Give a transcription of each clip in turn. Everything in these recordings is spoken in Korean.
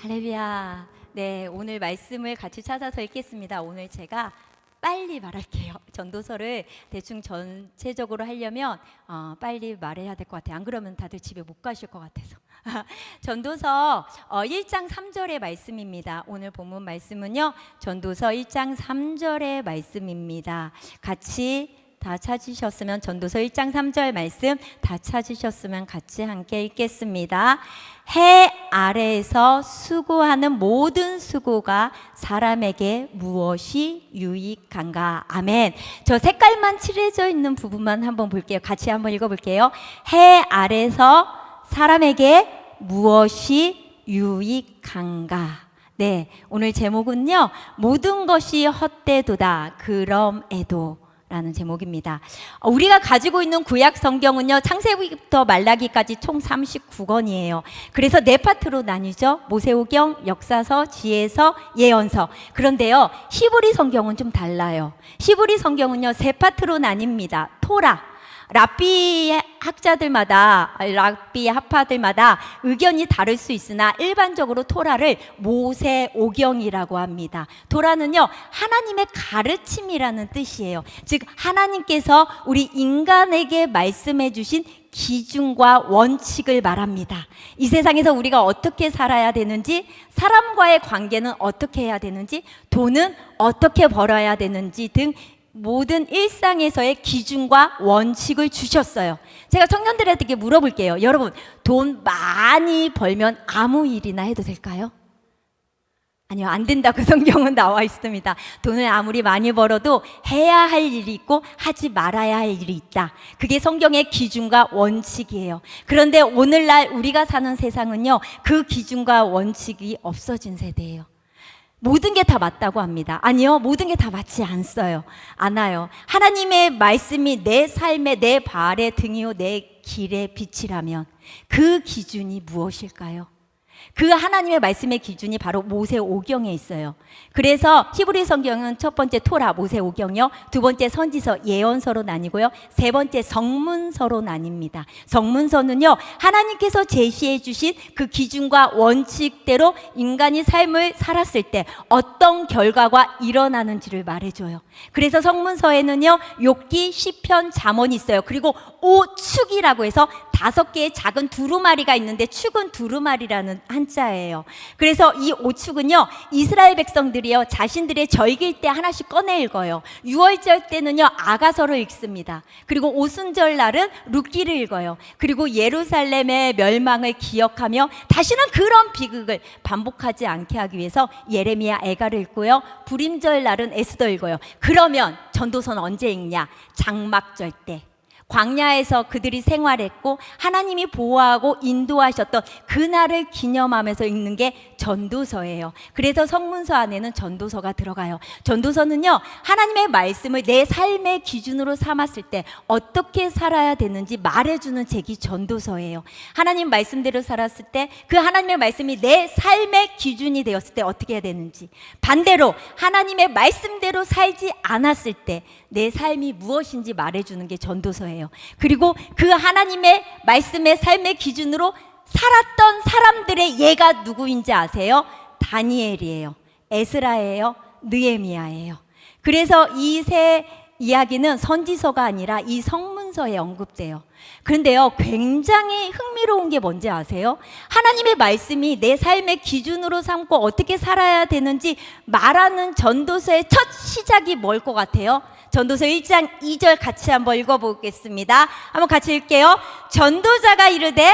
할렐루야. 네, 오늘 말씀을 같이 찾아서 읽겠습니다. 오늘 제가 빨리 말할게요. 전도서를 대충 전체적으로 하려면 빨리 말해야 될 것 같아요. 안 그러면 다들 집에 못 가실 것 같아서. 전도서 1장 3절의 말씀입니다. 오늘 본문 말씀은요, 전도서 1장 3절의 말씀입니다. 같이 다 찾으셨으면 전도서 1장 3절 말씀 다 찾으셨으면 같이 함께 읽겠습니다. 해 아래에서 수고하는 모든 수고가 사람에게 무엇이 유익한가? 아멘. 저 색깔만 칠해져 있는 부분만 한번 볼게요. 같이 한번 읽어볼게요. 해 아래에서 사람에게 무엇이 유익한가? 네, 오늘 제목은요, 모든 것이 헛되도다 그럼에도 라는 제목입니다. 우리가 가지고 있는 구약 성경은요, 창세기부터 말라기까지 총 39권이에요. 그래서 네 파트로 나뉘죠. 모세오경, 역사서, 지혜서, 예언서. 그런데요, 히브리 성경은 좀 달라요. 히브리 성경은요, 세 파트로 나뉩니다. 토라. 랍비 하파들마다 의견이 다를 수 있으나 일반적으로 토라를 모세오경이라고 합니다. 토라는요, 하나님의 가르침이라는 뜻이에요. 즉 하나님께서 우리 인간에게 말씀해 주신 기준과 원칙을 말합니다. 이 세상에서 우리가 어떻게 살아야 되는지, 사람과의 관계는 어떻게 해야 되는지, 돈은 어떻게 벌어야 되는지 등 모든 일상에서의 기준과 원칙을 주셨어요. 제가 청년들에게 물어볼게요. 여러분, 돈 많이 벌면 아무 일이나 해도 될까요? 아니요, 안 된다고 성경은 나와 있습니다. 돈을 아무리 많이 벌어도 해야 할 일이 있고 하지 말아야 할 일이 있다. 그게 성경의 기준과 원칙이에요. 그런데 오늘날 우리가 사는 세상은요, 그 기준과 원칙이 없어진 세대예요. 모든 게 다 맞다고 합니다. 아니요, 모든 게 다 맞지 않아요. 하나님의 말씀이 내 삶의 내 발의 등이요 내 길의 빛이라면 그 기준이 무엇일까요? 그 하나님의 말씀의 기준이 바로 모세오경에 있어요. 그래서 히브리 성경은 첫 번째 토라 모세오경이요, 두 번째 선지서 예언서로 나뉘고요, 세 번째 성문서로 나뉩니다. 성문서는요, 하나님께서 제시해 주신 그 기준과 원칙대로 인간이 삶을 살았을 때 어떤 결과가 일어나는지를 말해줘요. 그래서 성문서에는요, 욥기, 시편, 잠언이 있어요. 그리고 오축이라고 해서 5개의 작은 두루마리가 있는데 축은 두루마리라는 한자예요. 그래서 이 오축은요, 이스라엘 백성들이요, 자신들의 절기일 때 하나씩 꺼내 읽어요. 유월절 때는요, 아가서를 읽습니다. 그리고 오순절 날은 룻기를 읽어요. 그리고 예루살렘의 멸망을 기억하며 다시는 그런 비극을 반복하지 않게 하기 위해서 예레미야, 애가를 읽고요, 불임절 날은 에스더 읽어요. 그러면 전도서는 언제 읽냐? 장막절 때, 광야에서 그들이 생활했고 하나님이 보호하고 인도하셨던 그날을 기념하면서 읽는 게 전도서예요. 그래서 성문서 안에는 전도서가 들어가요. 전도서는요, 하나님의 말씀을 내 삶의 기준으로 삼았을 때 어떻게 살아야 되는지 말해주는 책이 전도서예요. 하나님 말씀대로 살았을 때 그 하나님의 말씀이 내 삶의 기준이 되었을 때 어떻게 해야 되는지, 반대로 하나님의 말씀대로 살지 않았을 때 내 삶이 무엇인지 말해주는 게 전도서예요. 그리고 그 하나님의 말씀의 삶의 기준으로 살았던 사람들의 예가 누구인지 아세요? 다니엘이에요, 에스라예요, 느헤미야예요. 그래서 이 세 이야기는 선지서가 아니라 이 성문서에 언급돼요. 그런데요, 굉장히 흥미로운 게 뭔지 아세요? 하나님의 말씀이 내 삶의 기준으로 삼고 어떻게 살아야 되는지 말하는 전도서의 첫 시작이 뭘 것 같아요? 전도서 1장 2절 같이 한번 읽어보겠습니다. 한번 같이 읽게요. 전도자가 이르되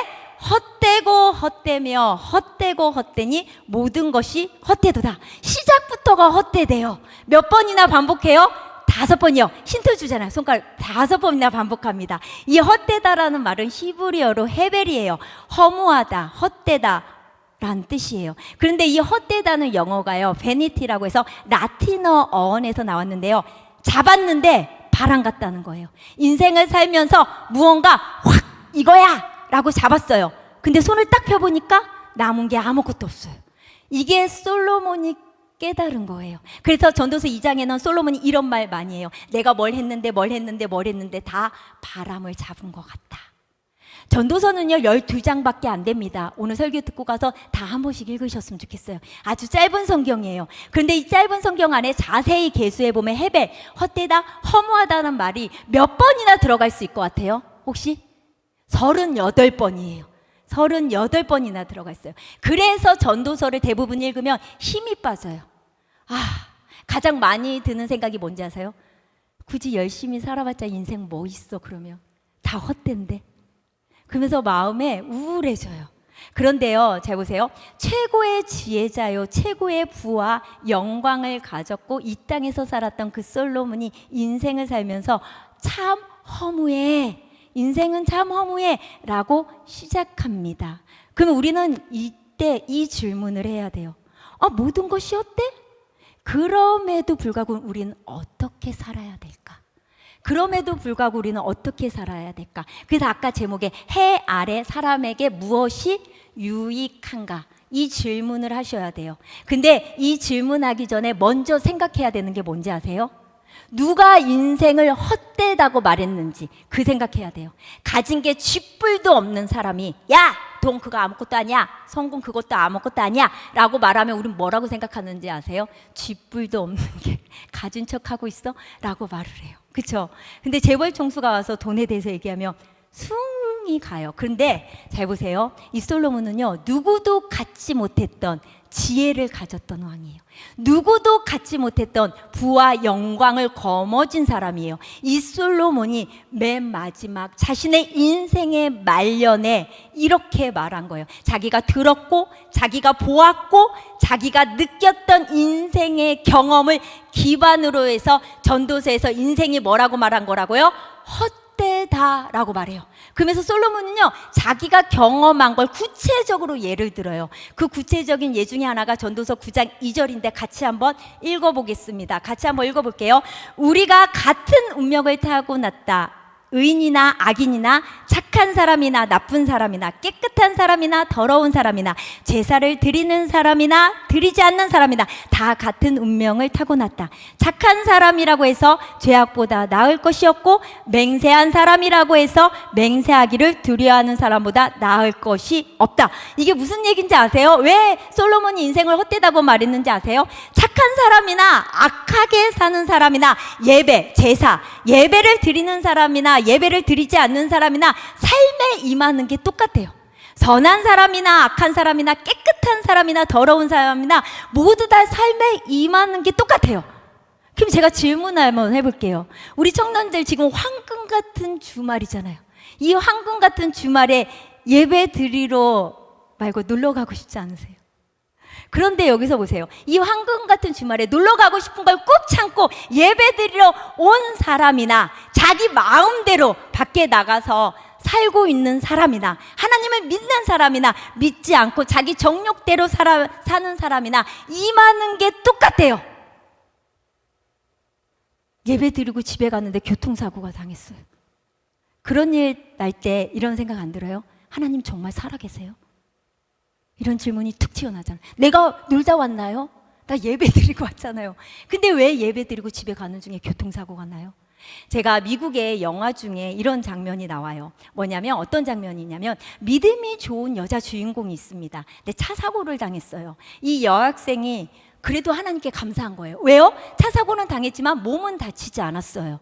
헛되고 헛되며 헛되고 헛되니 모든 것이 헛되도다. 시작부터가 헛되대요. 몇 번이나 반복해요? 5번이요. 힌트 주잖아요. 손가락 5번이나 반복합니다. 이 헛되다라는 말은 히브리어로 헤벨이에요. 허무하다, 헛되다 라는 뜻이에요. 그런데 이 헛되다는 영어가요, 베니티라고 해서 라틴어 어원에서 나왔는데요, 잡았는데 바람 같다는 거예요. 인생을 살면서 무언가 확 이거야 라고 잡았어요. 근데 손을 딱 펴보니까 남은 게 아무것도 없어요. 이게 솔로몬이 깨달은 거예요. 그래서 전도서 2장에는 솔로몬이 이런 말 많이 해요. 내가 뭘 했는데 다 바람을 잡은 것 같다. 전도서는요 12장밖에 안 됩니다. 오늘 설교 듣고 가서 다 한 번씩 읽으셨으면 좋겠어요. 아주 짧은 성경이에요. 그런데 이 짧은 성경 안에 자세히 계수해 보면 헤벨, 헛되다, 허무하다는 말이 몇 번이나 들어갈 수 있을 것 같아요? 혹시? 38번이에요. 38번이나 들어가 있어요. 그래서 전도서를 대부분 읽으면 힘이 빠져요. 가장 많이 드는 생각이 뭔지 아세요? 굳이 열심히 살아봤자 인생 뭐 있어 그러면? 다 헛된데. 그러면서 마음에 우울해져요. 그런데요, 잘 보세요. 최고의 지혜자요, 최고의 부와 영광을 가졌고 이 땅에서 살았던 그 솔로몬이 인생을 살면서 참 허무해. 인생은 참 허무해 라고 시작합니다. 그럼 우리는 이때 이 질문을 해야 돼요. 모든 것이 어때? 그럼에도 불구하고 우리는 어떻게 살아야 될까? 그럼에도 불구하고 우리는 어떻게 살아야 될까? 그래서 아까 제목에 해 아래 사람에게 무엇이 유익한가? 이 질문을 하셔야 돼요. 근데 이 질문하기 전에 먼저 생각해야 되는 게 뭔지 아세요? 누가 인생을 헛되다고 말했는지 그 생각해야 돼요. 가진 게 쥐뿔도 없는 사람이 야! 돈 그거 아무것도 아니야. 성공 그것도 아무것도 아니야 라고 말하면 우린 뭐라고 생각하는지 아세요? 쥐뿔도 없는 게 가진 척하고 있어? 라고 말을 해요. 그렇죠? 근데 재벌 총수가 와서 돈에 대해서 얘기하면 숭이 가요. 그런데 잘 보세요. 이 솔로몬은요 누구도 갖지 못했던 지혜를 가졌던 왕이에요. 누구도 갖지 못했던 부와 영광을 거머쥔 사람이에요. 이 솔로몬이 맨 마지막 자신의 인생의 말년에 이렇게 말한 거예요. 자기가 들었고 자기가 보았고 자기가 느꼈던 인생의 경험을 기반으로 해서 전도서에서 인생이 뭐라고 말한 거라고요? 헛되다라고 말해요. 그러면서 솔로몬은요 자기가 경험한 걸 구체적으로 예를 들어요. 그 구체적인 예 중에 하나가 전도서 9장 2절인데 같이 한번 읽어보겠습니다. 같이 한번 읽어볼게요. 우리가 같은 운명을 타고났다. 의인이나 악인이나 착한 사람이나 나쁜 사람이나 깨끗한 사람이나 더러운 사람이나 제사를 드리는 사람이나 드리지 않는 사람이나 다 같은 운명을 타고났다. 착한 사람이라고 해서 죄악보다 나을 것이 없고 맹세한 사람이라고 해서 맹세하기를 두려워하는 사람보다 나을 것이 없다. 이게 무슨 얘기인지 아세요? 왜 솔로몬이 인생을 헛되다고 말했는지 아세요? 착한 사람이나 악하게 사는 사람이나 예배, 제사, 예배를 드리는 사람이나 예배를 드리지 않는 사람이나 삶에 임하는 게 똑같아요. 선한 사람이나 악한 사람이나 깨끗한 사람이나 더러운 사람이나 모두 다 삶에 임하는 게 똑같아요. 그럼 제가 질문 한번 해볼게요. 우리 청년들 지금 황금 같은 주말이잖아요. 이 황금 같은 주말에 예배 드리러 말고 놀러 가고 싶지 않으세요? 그런데 여기서 보세요. 이 황금 같은 주말에 놀러 가고 싶은 걸 꾹 참고 예배 드리러 온 사람이나 자기 마음대로 밖에 나가서 살고 있는 사람이나 하나님을 믿는 사람이나 믿지 않고 자기 정욕대로 사는 사람이나 임하는 게 똑같아요. 예배 드리고 집에 갔는데 교통사고가 당했어요. 그런 일 날 때 이런 생각 안 들어요? 하나님 정말 살아계세요? 이런 질문이 툭 튀어나잖아요. 내가 놀다 왔나요? 나 예배 드리고 왔잖아요. 근데 왜 예배 드리고 집에 가는 중에 교통사고가 나요? 제가 미국의 영화 중에 이런 장면이 나와요. 뭐냐면 어떤 장면이냐면 믿음이 좋은 여자 주인공이 있습니다. 근데 차 사고를 당했어요. 이 여학생이 그래도 하나님께 감사한 거예요. 왜요? 차 사고는 당했지만 몸은 다치지 않았어요.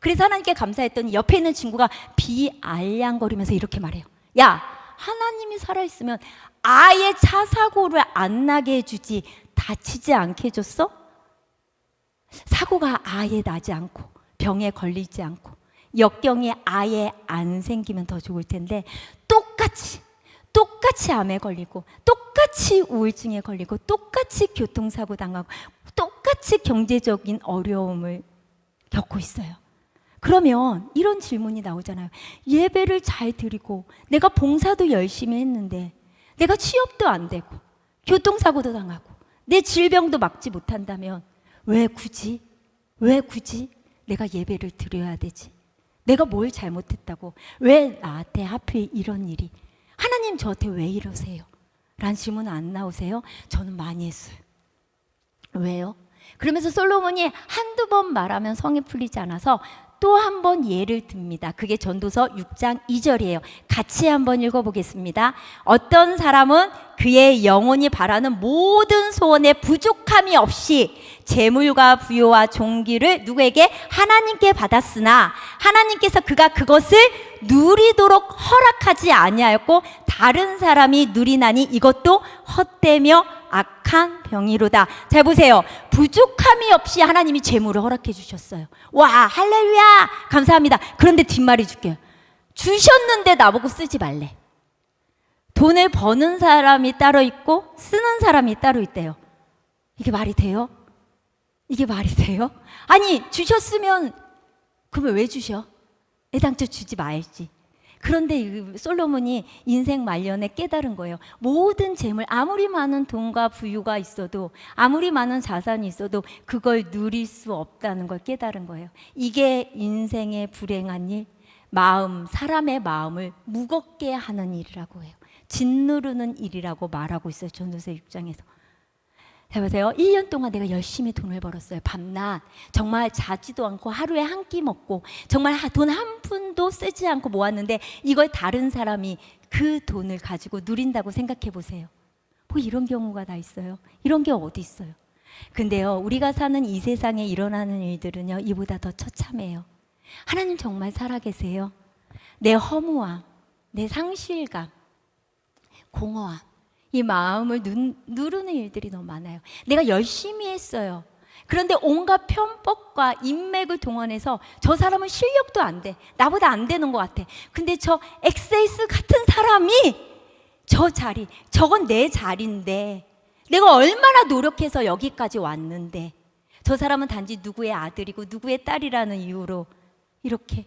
그래서 하나님께 감사했더니 옆에 있는 친구가 비알량거리면서 이렇게 말해요. 야, 하나님이 살아있으면 아예 차 사고를 안 나게 해주지 다치지 않게 해줬어? 사고가 아예 나지 않고 병에 걸리지 않고 역경이 아예 안 생기면 더 좋을 텐데 똑같이 암에 걸리고 똑같이 우울증에 걸리고 똑같이 교통사고 당하고 똑같이 경제적인 어려움을 겪고 있어요. 그러면 이런 질문이 나오잖아요. 예배를 잘 드리고 내가 봉사도 열심히 했는데 내가 취업도 안 되고 교통사고도 당하고 내 질병도 막지 못한다면 왜 굳이 내가 예배를 드려야 되지? 내가 뭘 잘못했다고? 왜 나한테 하필 이런 일이? 하나님 저한테 왜 이러세요? 라는 질문 안 나오세요? 저는 많이 했어요. 왜요? 그러면서 솔로몬이 한두 번 말하면 성이 풀리지 않아서 또 한 번 예를 듭니다. 그게 전도서 6장 2절이에요. 같이 한번 읽어보겠습니다. 어떤 사람은 그의 영혼이 바라는 모든 소원에 부족함이 없이 재물과 부요와 존귀를 누구에게? 하나님께 받았으나 하나님께서 그가 그것을 누리도록 허락하지 아니하였고 다른 사람이 누리나니 이것도 헛되며 악한 병이로다. 잘 보세요. 부족함이 없이 하나님이 재물을 허락해 주셨어요. 와, 할렐루야, 감사합니다. 그런데 뒷말이 줄게요. 주셨는데 나보고 쓰지 말래. 돈을 버는 사람이 따로 있고 쓰는 사람이 따로 있대요. 이게 말이 돼요? 이게 말이 돼요? 아니, 주셨으면 그러면 왜 주셔? 애당초 주지 말지. 그런데 솔로몬이 인생 말년에 깨달은 거예요. 모든 재물, 아무리 많은 돈과 부유가 있어도, 아무리 많은 자산이 있어도 그걸 누릴 수 없다는 걸 깨달은 거예요. 이게 인생의 불행한 일, 사람의 마음을 무겁게 하는 일이라고 해요. 짓누르는 일이라고 말하고 있어요. 전도서 6장에서. 해보세요. 1년 동안 내가 열심히 돈을 벌었어요. 밤낮 정말 자지도 않고 하루에 한 끼 먹고 정말 돈 한 푼도 쓰지 않고 모았는데 이걸 다른 사람이 그 돈을 가지고 누린다고 생각해 보세요. 뭐 이런 경우가 다 있어요. 이런 게 어디 있어요. 근데요, 우리가 사는 이 세상에 일어나는 일들은요, 이보다 더 처참해요. 하나님 정말 살아계세요. 내 허무함, 내 상실감, 공허함, 이 마음을 누르는 일들이 너무 많아요. 내가 열심히 했어요. 그런데 온갖 편법과 인맥을 동원해서 저 사람은 실력도 안 돼. 나보다 안 되는 것 같아. 근데 저 엑세이스 같은 사람이 저 자리, 저건 내 자리인데 내가 얼마나 노력해서 여기까지 왔는데 저 사람은 단지 누구의 아들이고 누구의 딸이라는 이유로 이렇게.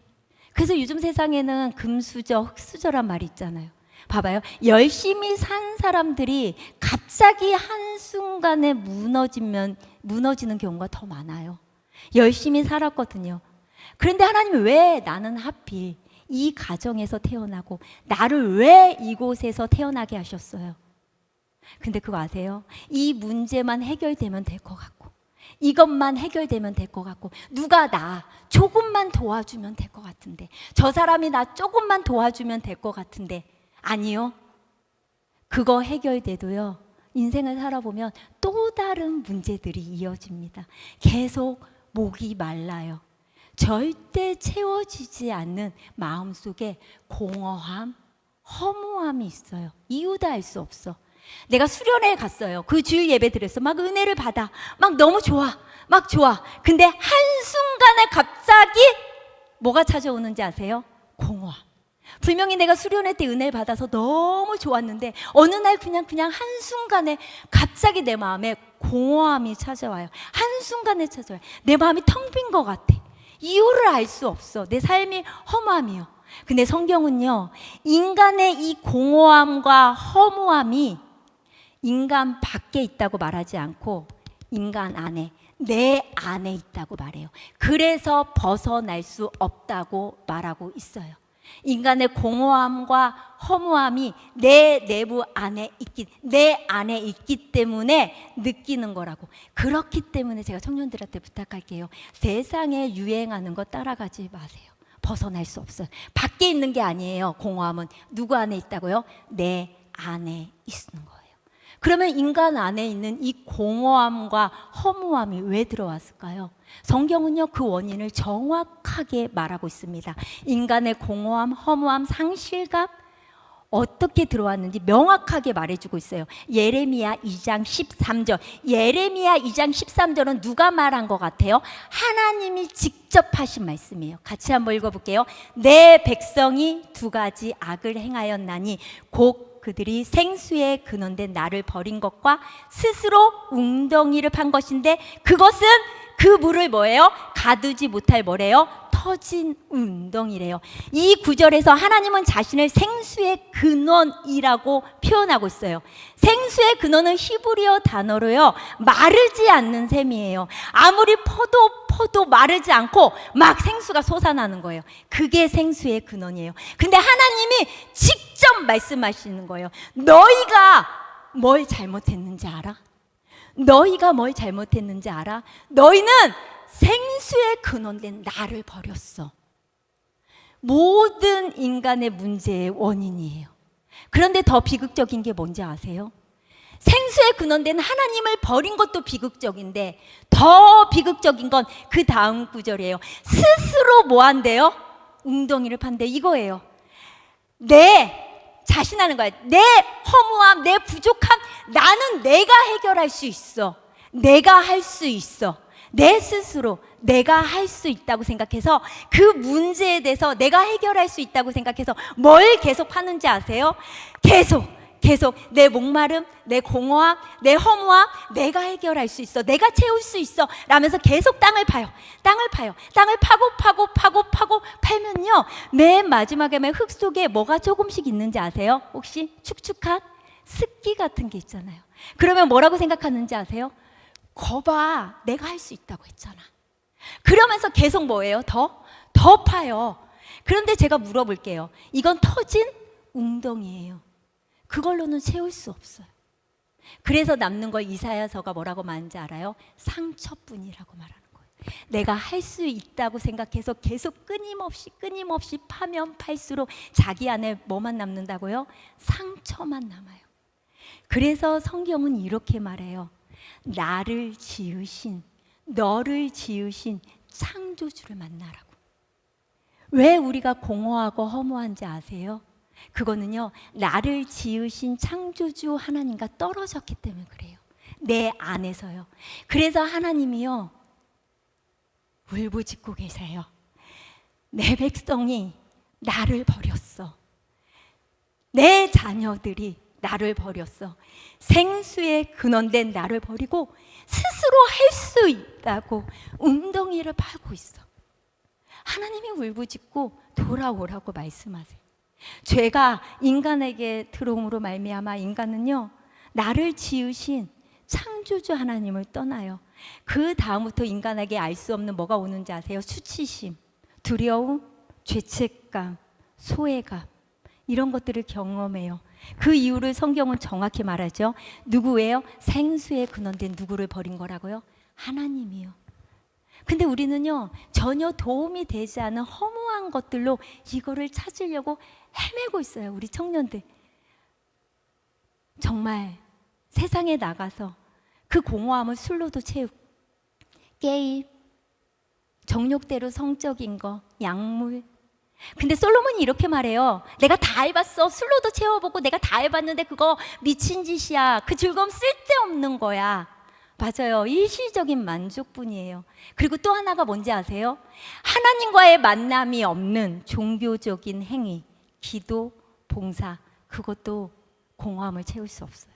그래서 요즘 세상에는 금수저, 흑수저란 말이 있잖아요. 봐봐요. 열심히 산 사람들이 갑자기 한순간에 무너지는 경우가 더 많아요. 열심히 살았거든요. 그런데 하나님이 왜 나는 하필 이 가정에서 태어나고 나를 왜 이곳에서 태어나게 하셨어요? 근데 그거 아세요? 이 문제만 해결되면 될 것 같고 이것만 해결되면 될 것 같고 누가 나 조금만 도와주면 될 것 같은데 저 사람이 나 조금만 도와주면 될 것 같은데 아니요. 그거 해결돼도요, 인생을 살아보면 또 다른 문제들이 이어집니다. 계속 목이 말라요. 절대 채워지지 않는 마음속에 공허함, 허무함이 있어요. 이유도 알 수 없어. 내가 수련회에 갔어요. 그 주일 예배 드렸어. 막 은혜를 받아. 막 너무 좋아. 막 좋아. 근데 한순간에 갑자기 뭐가 찾아오는지 아세요? 공허함. 분명히 내가 수련회 때 은혜를 받아서 너무 좋았는데 어느 날 그냥 한순간에 갑자기 내 마음에 공허함이 찾아와요. 한순간에 찾아와요. 내 마음이 텅 빈 것 같아. 이유를 알 수 없어. 내 삶이 허무함이요. 근데 성경은요, 인간의 이 공허함과 허무함이 인간 밖에 있다고 말하지 않고 인간 안에, 내 안에 있다고 말해요. 그래서 벗어날 수 없다고 말하고 있어요. 인간의 공허함과 허무함이 내 내부 안에 내 안에 있기 때문에 느끼는 거라고. 그렇기 때문에 제가 청년들한테 부탁할게요. 세상에 유행하는 거 따라가지 마세요. 벗어날 수 없어요. 밖에 있는 게 아니에요. 공허함은 누구 안에 있다고요? 내 안에 있는 거예요. 그러면 인간 안에 있는 이 공허함과 허무함이 왜 들어왔을까요? 성경은요, 그 원인을 정확하게 말하고 있습니다. 인간의 공허함, 허무함, 상실감 어떻게 들어왔는지 명확하게 말해주고 있어요. 예레미야 2장 13절. 예레미야 2장 13절은 누가 말한 것 같아요? 하나님이 직접 하신 말씀이에요. 같이 한번 읽어볼게요. 내 백성이 두 가지 악을 행하였나니 곧 그들이 생수에 근원된 나를 버린 것과 스스로 웅덩이를 판 것인데 그것은 그 물을 뭐예요? 가두지 못할 뭐래요? 터진 웅덩이래요. 이 구절에서 하나님은 자신을 생수의 근원이라고 표현하고 있어요. 생수의 근원은 히브리어 단어로요, 마르지 않는 셈이에요. 아무리 퍼도 마르지 않고 막 생수가 솟아나는 거예요. 그게 생수의 근원이에요. 근데 하나님이 직접 말씀하시는 거예요. 너희가 뭘 잘못했는지 알아? 너희가 뭘 잘못했는지 알아? 너희는 생수의 근원된 나를 버렸어. 모든 인간의 문제의 원인이에요. 그런데 더 비극적인 게 뭔지 아세요? 생수의 근원된 하나님을 버린 것도 비극적인데 더 비극적인 건 그 다음 구절이에요. 스스로 뭐 한대요? 웅덩이를 판대. 이거예요. 자신하는 거야. 내 허무함, 내 부족함, 나는 내가 해결할 수 있어. 내가 할 수 있어. 내 스스로 내가 할 수 있다고 생각해서 그 문제에 대해서 내가 해결할 수 있다고 생각해서 뭘 계속 하는지 아세요? 계속 내 목마름, 내 공허함, 내 허무함 내가 해결할 수 있어. 내가 채울 수 있어. 라면서 계속 땅을 파요. 땅을 파고 팔면요. 맨 마지막에 흙 속에 뭐가 조금씩 있는지 아세요? 혹시 축축한 습기 같은 게 있잖아요. 그러면 뭐라고 생각하는지 아세요? 거봐, 내가 할 수 있다고 했잖아. 그러면서 계속 뭐예요? 더 파요. 그런데 제가 물어볼게요. 이건 터진 웅덩이에요. 그걸로는 채울 수 없어요. 그래서 남는 걸 이사야서가 뭐라고 말하는지 알아요? 상처뿐이라고 말하는 거예요. 내가 할 수 있다고 생각해서 계속 끊임없이 파면 팔수록 자기 안에 뭐만 남는다고요? 상처만 남아요. 그래서 성경은 이렇게 말해요. 나를 지으신, 너를 지으신 창조주를 만나라고. 왜 우리가 공허하고 허무한지 아세요? 그거는요, 나를 지으신 창조주 하나님과 떨어졌기 때문에 그래요. 내 안에서요. 그래서 하나님이요, 울부짖고 계세요. 내 백성이 나를 버렸어. 내 자녀들이 나를 버렸어. 생수의 근원된 나를 버리고 스스로 할 수 있다고 웅덩이를 파고 있어. 하나님이 울부짖고 돌아오라고 말씀하세요. 죄가 인간에게 들어옴으로 말미암아 인간은요, 나를 지으신 창조주 하나님을 떠나요. 그 다음부터 인간에게 알 수 없는 뭐가 오는지 아세요? 수치심, 두려움, 죄책감, 소외감, 이런 것들을 경험해요. 그 이유를 성경은 정확히 말하죠. 누구예요? 생수의 근원된 누구를 버린 거라고요? 하나님이요. 근데 우리는요, 전혀 도움이 되지 않은 허무한 것들로 이거를 찾으려고 헤매고 있어요. 우리 청년들. 정말 세상에 나가서 그 공허함을 술로도 채우고, 게임, 정욕대로 성적인 거, 약물. 근데 솔로몬이 이렇게 말해요. 내가 다 해봤어. 술로도 채워보고 내가 다 해봤는데 그거 미친 짓이야. 그 즐거움 쓸데없는 거야. 맞아요. 일시적인 만족뿐이에요. 그리고 또 하나가 뭔지 아세요? 하나님과의 만남이 없는 종교적인 행위, 기도, 봉사, 그것도 공허함을 채울 수 없어요.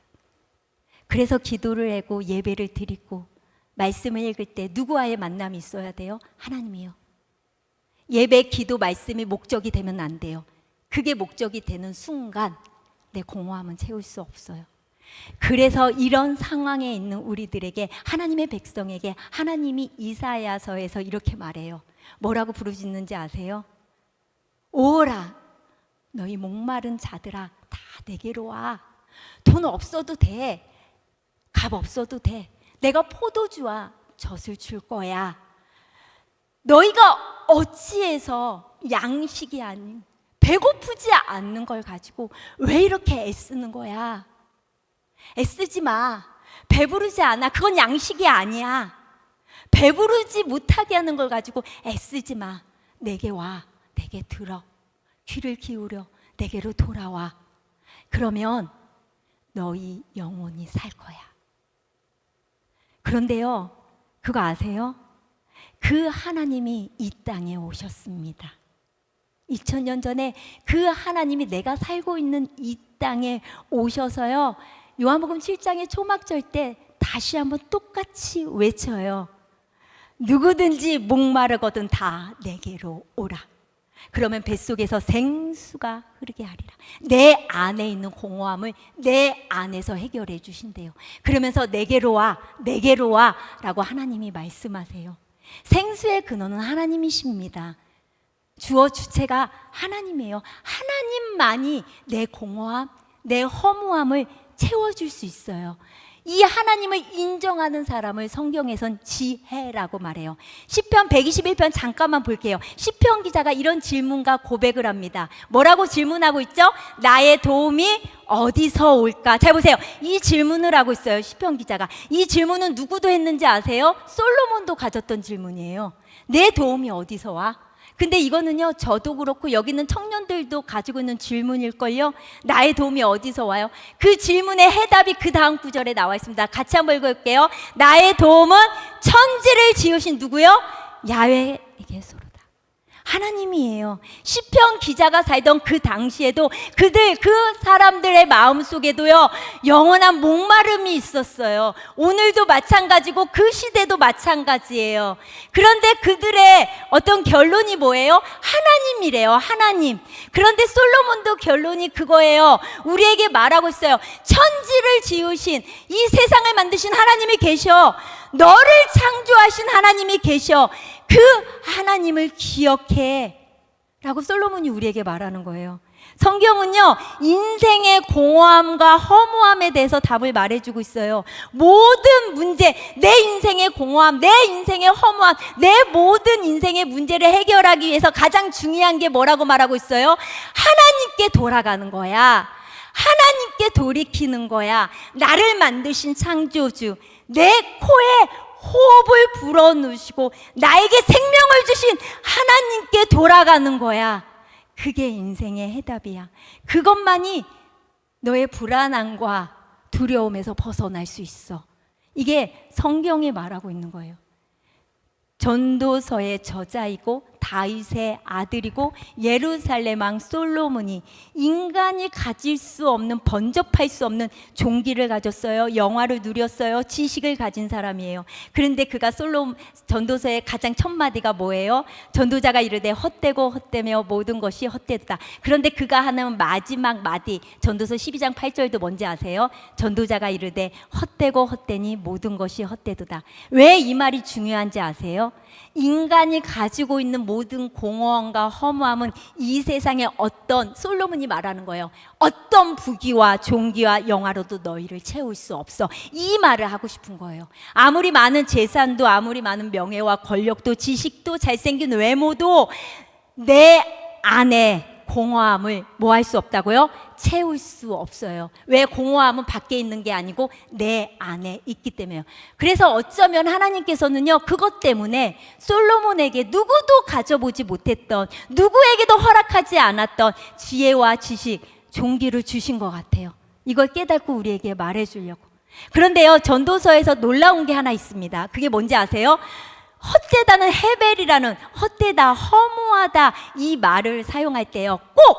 그래서 기도를 하고 예배를 드리고 말씀을 읽을 때 누구와의 만남이 있어야 돼요? 하나님이요. 예배, 기도, 말씀이 목적이 되면 안 돼요. 그게 목적이 되는 순간 내 공허함은 채울 수 없어요. 그래서 이런 상황에 있는 우리들에게, 하나님의 백성에게 하나님이 이사야서에서 이렇게 말해요. 뭐라고 부르짖는지 아세요? 오라, 너희 목마른 자들아, 다 내게로 와. 돈 없어도 돼. 값 없어도 돼. 내가 포도주와 젖을 줄 거야. 너희가 어찌해서 양식이 아닌, 배고프지 않는 걸 가지고 왜 이렇게 애쓰는 거야? 애쓰지 마. 배부르지 않아. 그건 양식이 아니야. 배부르지 못하게 하는 걸 가지고 애쓰지 마. 내게 와. 내게 들어. 귀를 기울여. 내게로 돌아와. 그러면 너희 영혼이 살 거야. 그런데요, 그거 아세요? 그 하나님이 이 땅에 오셨습니다. 2000년 전에 그 하나님이 내가 살고 있는 이 땅에 오셔서요, 요한복음 7장의 초막절 때 다시 한번 똑같이 외쳐요. 누구든지 목마르거든 다 내게로 오라. 그러면 뱃속에서 생수가 흐르게 하리라. 내 안에 있는 공허함을 내 안에서 해결해 주신대요. 그러면서 내게로 와, 내게로 와 라고 하나님이 말씀하세요. 생수의 근원은 하나님이십니다. 주어 주체가 하나님이에요. 하나님만이 내 공허함, 내 허무함을 채워줄 수 있어요. 이 하나님을 인정하는 사람을 성경에선 지혜라고 말해요. 시편 121편 잠깐만 볼게요. 시편 기자가 이런 질문과 고백을 합니다. 뭐라고 질문하고 있죠? 나의 도움이 어디서 올까? 잘 보세요. 이 질문을 하고 있어요. 시편 기자가. 이 질문은 누구도 했는지 아세요? 솔로몬도 가졌던 질문이에요. 내 도움이 어디서 와? 근데 이거는요, 저도 그렇고 여기 있는 청년들도 가지고 있는 질문일걸요. 나의 도움이 어디서 와요? 그 질문의 해답이 그 다음 구절에 나와 있습니다. 같이 한번 읽어볼게요. 나의 도움은 천지를 지으신 누구요? 야훼에게서로다. 하나님이에요. 시편 기자가 살던 그 당시에도 그 사람들의 마음속에도요, 영원한 목마름이 있었어요. 오늘도 마찬가지고 그 시대도 마찬가지예요. 그런데 그들의 어떤 결론이 뭐예요? 하나님이래요. 하나님. 그런데 솔로몬도 결론이 그거예요. 우리에게 말하고 있어요. 천지를 지으신, 이 세상을 만드신 하나님이 계셔. 너를 창조하신 하나님이 계셔. 그 하나님을 기억해 라고 솔로몬이 우리에게 말하는 거예요. 성경은요, 인생의 공허함과 허무함에 대해서 답을 말해주고 있어요. 모든 문제, 내 인생의 공허함, 내 인생의 허무함, 내 모든 인생의 문제를 해결하기 위해서 가장 중요한 게 뭐라고 말하고 있어요? 하나님께 돌아가는 거야. 하나님께 돌이키는 거야. 나를 만드신 창조주, 내 코에 호흡을 불어넣으시고 나에게 생명을 주신 하나님께 돌아가는 거야. 그게 인생의 해답이야. 그것만이 너의 불안함과 두려움에서 벗어날 수 있어. 이게 성경이 말하고 있는 거예요. 전도서의 저자이고 다윗의 아들이고 예루살렘 왕 솔로몬이 인간이 가질 수 없는, 번접할 수 없는 종기를 가졌어요. 영화를 누렸어요. 지식을 가진 사람이에요. 그런데 그가 전도서의 가장 첫 마디가 뭐예요? 전도자가 이르되 헛되고 헛되며 모든 것이 헛되다. 그런데 그가 하는 마지막 마디, 전도서 12장 8절도 뭔지 아세요? 전도자가 이르되 헛되고 헛되니 모든 것이 헛되도다. 왜 이 말이 중요한지 아세요? 인간이 가지고 있는 모든 공허함과 허무함은 이 세상에 솔로몬이 말하는 거예요. 어떤 부귀와 종기와 영화로도 너희를 채울 수 없어. 이 말을 하고 싶은 거예요. 아무리 많은 재산도, 아무리 많은 명예와 권력도, 지식도, 잘생긴 외모도 내 안에 공허함을 뭐 할 수 없다고요? 채울 수 없어요. 왜? 공허함은 밖에 있는 게 아니고 내 안에 있기 때문에요. 그래서 어쩌면 하나님께서는요, 그것 때문에 솔로몬에게 누구도 가져보지 못했던, 누구에게도 허락하지 않았던 지혜와 지식, 종기를 주신 것 같아요. 이걸 깨닫고 우리에게 말해주려고. 그런데요, 전도서에서 놀라운 게 하나 있습니다. 그게 뭔지 아세요? 헛되다는 헤벨이라는, 헛되다, 허무하다, 이 말을 사용할 때요, 꼭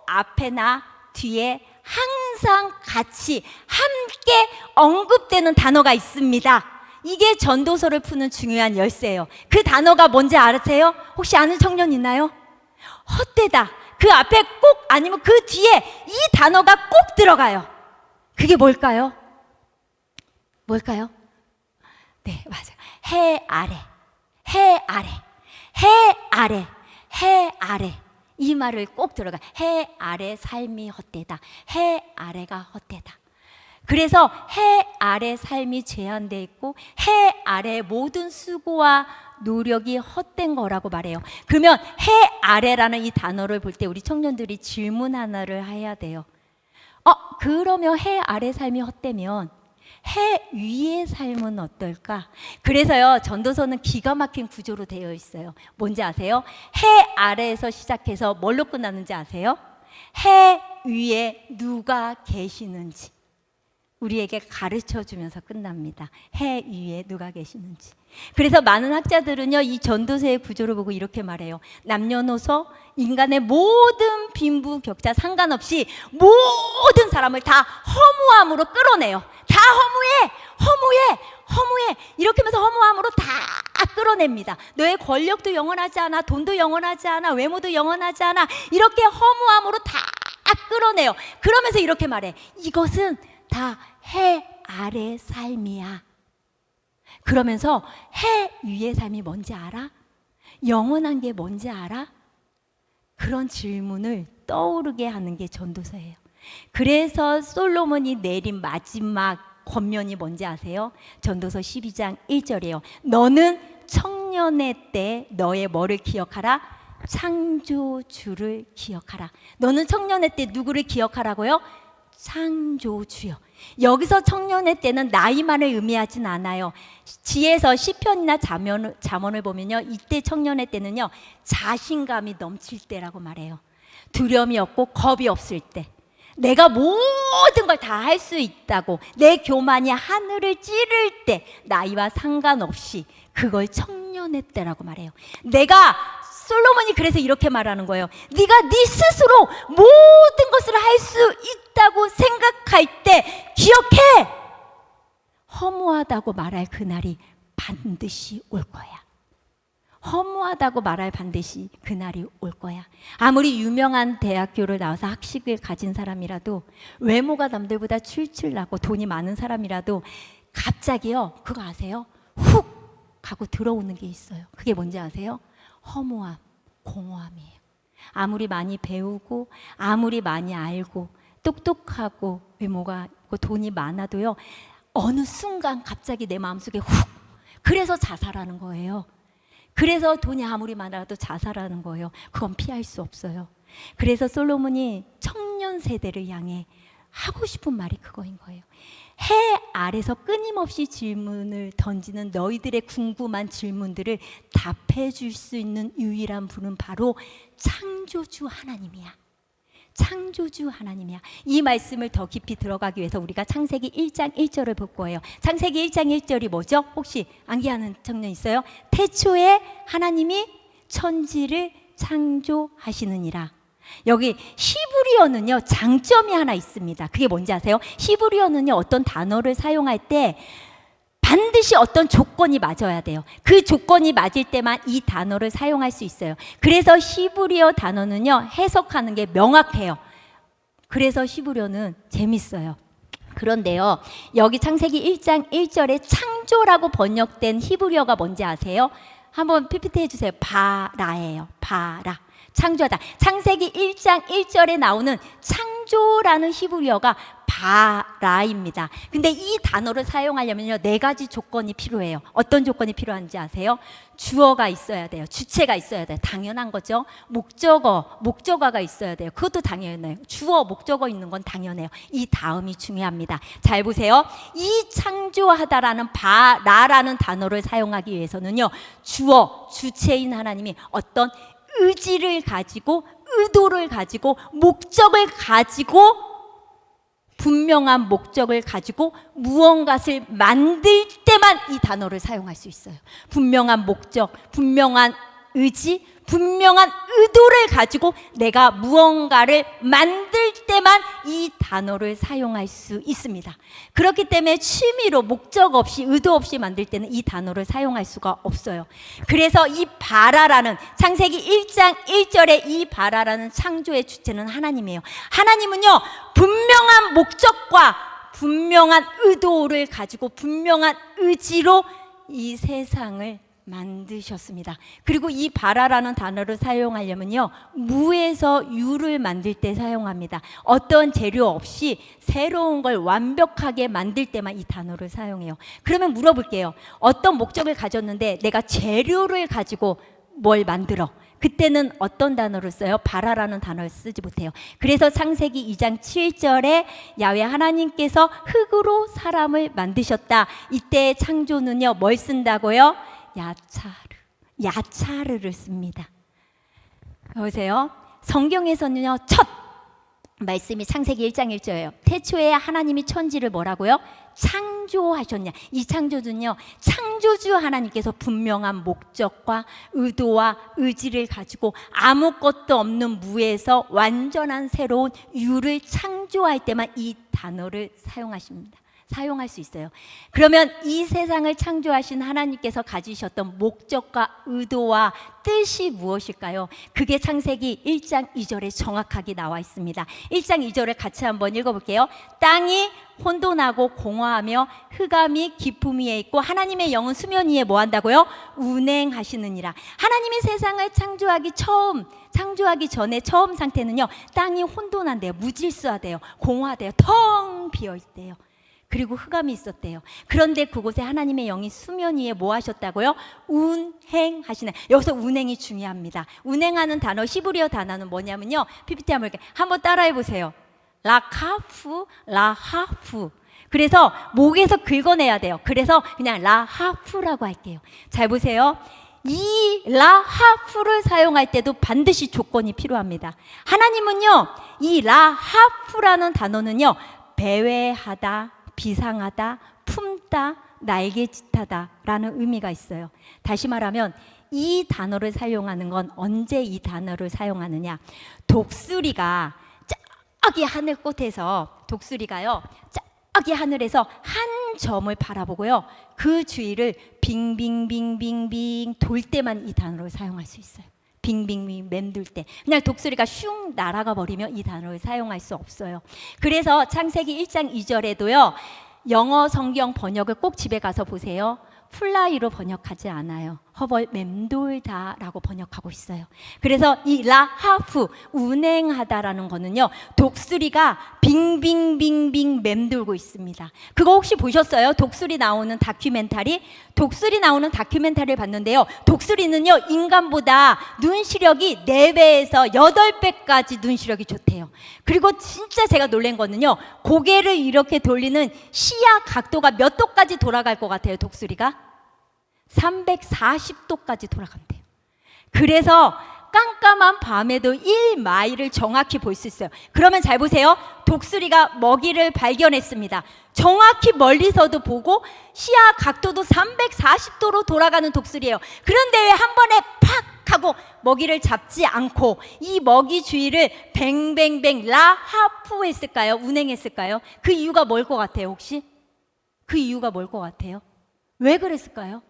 앞에나 뒤에 항상 같이 함께 언급되는 단어가 있습니다. 이게 전도서를 푸는 중요한 열쇠예요. 그 단어가 뭔지 아세요? 혹시 아는 청년 있나요? 헛되다. 그 앞에 꼭, 아니면 그 뒤에 이 단어가 꼭 들어가요. 그게 뭘까요? 뭘까요? 네, 맞아요. 해 아래. 해 아래, 해 아래, 해 아래. 이 말을 꼭 들어가. 해 아래 삶이 헛되다. 해 아래가 헛되다. 그래서 해 아래 삶이 제한되어 있고 해 아래 모든 수고와 노력이 헛된 거라고 말해요. 그러면 해 아래라는 이 단어를 볼 때 우리 청년들이 질문 하나를 해야 돼요. 그러면 해 아래 삶이 헛되면 해 위의 삶은 어떨까? 그래서요, 전도서는 기가 막힌 구조로 되어 있어요. 뭔지 아세요? 해 아래에서 시작해서 뭘로 끝나는지 아세요? 해 위에 누가 계시는지 우리에게 가르쳐 주면서 끝납니다. 해 위에 누가 계시는지. 그래서 많은 학자들은요, 이 전도서의 구조를 보고 이렇게 말해요. 남녀노소, 인간의 모든 빈부격차 상관없이 모든 사람을 다 허무함으로 끌어내요. 다 허무해. 이렇게 하면서 허무함으로 다 끌어냅니다. 너의 권력도 영원하지 않아, 돈도 영원하지 않아, 외모도 영원하지 않아. 이렇게 허무함으로 다 끌어내요. 그러면서 이렇게 말해. 이것은 다 해 아래 삶이야. 그러면서 해 위의 삶이 뭔지 알아? 영원한 게 뭔지 알아? 그런 질문을 떠오르게 하는 게 전도서예요. 그래서 솔로몬이 내린 마지막 권면이 뭔지 아세요? 전도서 12장 1절이에요. 너는 청년의 때 너의 뭐를 기억하라? 창조주를 기억하라. 너는 청년의 때 누구를 기억하라고요? 창조주요. 여기서 청년의 때는 나이만을 의미하진 않아요. 지혜서 시편이나 잠언을 보면요, 이때 청년의 때는요, 자신감이 넘칠 때라고 말해요. 두려움이 없고 겁이 없을 때, 내가 모든 걸 다 할 수 있다고, 내 교만이 하늘을 찌를 때, 나이와 상관없이 그걸 청년의 때라고 말해요. 솔로몬이 그래서 이렇게 말하는 거예요. 네가 네 스스로 모든 것을 할 수 있다고 생각할 때 기억해! 허무하다고 말할 그날이 반드시 올 거야. 허무하다고 말할 반드시 그날이 올 거야. 아무리 유명한 대학교를 나와서 학식을 가진 사람이라도, 외모가 남들보다 출출 나고 돈이 많은 사람이라도 갑자기요, 그거 아세요? 훅 하고 들어오는 게 있어요. 그게 뭔지 아세요? 허무함, 공허함이에요. 아무리 많이 배우고 아무리 많이 알고 똑똑하고 외모가 있고 돈이 많아도요, 어느 순간 갑자기 내 마음속에 훅, 그래서 자살하는 거예요. 그래서 돈이 아무리 많아도 자살하는 거예요. 그건 피할 수 없어요. 그래서 솔로몬이 청년 세대를 향해 하고 싶은 말이 그거인 거예요. 해 아래서 끊임없이 질문을 던지는 너희들의 궁금한 질문들을 답해 줄 수 있는 유일한 분은 바로 창조주 하나님이야. 창조주 하나님이야. 이 말씀을 더 깊이 들어가기 위해서 우리가 창세기 1장 1절을 볼 거예요. 창세기 1장 1절이 뭐죠? 혹시 암기하는 청년 있어요? 태초에 하나님이 천지를 창조하시느니라. 여기 히브리어는요, 장점이 하나 있습니다. 그게 뭔지 아세요? 히브리어는요, 어떤 단어를 사용할 때 반드시 어떤 조건이 맞아야 돼요. 그 조건이 맞을 때만 이 단어를 사용할 수 있어요. 그래서 히브리어 단어는요, 해석하는 게 명확해요. 그래서 히브리어는 재밌어요. 그런데요, 여기 창세기 1장 1절에 창조라고 번역된 히브리어가 뭔지 아세요? 한번 PPT 해주세요. 바라예요. 바라. 창조하다. 창세기 1장 1절에 나오는 창조라는 히브리어가 바라입니다. 근데 이 단어를 사용하려면요, 4가지 조건이 필요해요. 어떤 조건이 필요한지 아세요? 주어가 있어야 돼요. 주체가 있어야 돼요. 당연한 거죠. 목적어가 있어야 돼요. 그것도 당연해요. 주어, 목적어 있는 건 당연해요. 이 다음이 중요합니다. 잘 보세요. 이 창조하다라는 바라라는 단어를 사용하기 위해서는요, 주어, 주체인 하나님이 어떤 의지를 가지고, 의도를 가지고, 목적을 가지고, 분명한 목적을 가지고 무언가를 만들 때만 이 단어를 사용할 수 있어요. 분명한 목적, 분명한 의지, 분명한 의도를 가지고 내가 무언가를 만들 때만 이 단어를 사용할 수 있습니다. 그렇기 때문에 취미로 목적 없이, 의도 없이 만들 때는 이 단어를 사용할 수가 없어요. 그래서 이 바라라는, 창세기 1장 1절에 이 바라라는 창조의 주체는 하나님이에요. 하나님은요, 분명한 목적과 분명한 의도를 가지고 분명한 의지로 이 세상을 만드셨습니다. 그리고 이 바라라는 단어를 사용하려면요, 무에서 유를 만들 때 사용합니다. 어떤 재료 없이 새로운 걸 완벽하게 만들 때만 이 단어를 사용해요. 그러면 물어볼게요. 어떤 목적을 가졌는데 내가 재료를 가지고 뭘 만들어? 그때는 어떤 단어를 써요? 바라라는 단어를 쓰지 못해요. 그래서 창세기 2장 7절에 야훼 하나님께서 흙으로 사람을 만드셨다. 이때 창조는요, 뭘 쓴다고요? 야차르를 씁니다. 보세요. 성경에서는요, 첫 말씀이 창세기 1장 1절이에요. 태초에 하나님이 천지를 뭐라고요? 창조하셨냐. 이 창조는요, 창조주 하나님께서 분명한 목적과 의도와 의지를 가지고 아무것도 없는 무에서 완전한 새로운 유를 창조할 때만 이 단어를 사용할 수 있어요. 그러면 이 세상을 창조하신 하나님께서 가지셨던 목적과 의도와 뜻이 무엇일까요? 그게 창세기 1장 2절에 정확하게 나와 있습니다. 1장 2절을 같이 한번 읽어볼게요. 땅이 혼돈하고 공허하며 흑암이 깊음 위에 있고 하나님의 영은 수면 위에 뭐 한다고요? 운행하시느니라. 하나님이 세상을 창조하기 전에 처음 상태는요, 땅이 혼돈한대요. 무질서하대요. 공허하대요. 텅 비어 있대요. 그리고 흑암이 있었대요. 그런데 그곳에 하나님의 영이 수면 위에 뭐 하셨다고요? 운행하시는. 여기서 운행이 중요합니다. 운행하는 단어, 히브리어 단어는 뭐냐면요, PPT 한번 따라해 보세요. 라카프, 라하프. 그래서 목에서 긁어내야 돼요. 그래서 그냥 라하프라고 할게요. 잘 보세요. 이 라하프를 사용할 때도 반드시 조건이 필요합니다. 하나님은요, 이 라하프라는 단어는요, 배회하다, 비상하다, 품다, 날개짓하다 라는 의미가 있어요. 다시 말하면 이 단어를 사용하는 건 언제 이 단어를 사용하느냐, 독수리가 저기 하늘 끝에서, 독수리가요 저기 하늘에서 한 점을 바라보고요, 그 주위를 빙빙빙빙빙 돌 때만 이 단어를 사용할 수 있어요. 빙빙빙 맴돌 때. 그냥 독수리가 슝 날아가 버리면 이 단어를 사용할 수 없어요. 그래서 창세기 1장 2절에도요, 영어 성경 번역을 꼭 집에 가서 보세요. 플라이로 번역하지 않아요. 허벌 맴돌다 라고 번역하고 있어요. 그래서 이 라하프, 운행하다라는 거는요, 독수리가 빙빙빙빙 맴돌고 있습니다. 그거 혹시 보셨어요? 독수리 나오는 다큐멘터리? 독수리 나오는 다큐멘터리를 봤는데요, 독수리는요, 인간보다 눈 시력이 4배에서 8배까지 눈 시력이 좋대요. 그리고 진짜 제가 놀란 거는요, 고개를 이렇게 돌리는 시야 각도가 몇 도까지 돌아갈 것 같아요, 독수리가? 340도까지 돌아간대요. 그래서 깜깜한 밤에도 1마일을 정확히 볼 수 있어요. 그러면 잘 보세요. 독수리가 먹이를 발견했습니다. 정확히 멀리서도 보고 시야 각도도 340도로 돌아가는 독수리예요. 그런데 왜 한 번에 팍 하고 먹이를 잡지 않고 이 먹이 주위를 뱅뱅뱅 라하프 했을까요? 운행했을까요? 그 이유가 뭘 것 같아요, 혹시? 그 이유가 뭘 것 같아요? 왜 그랬을까요?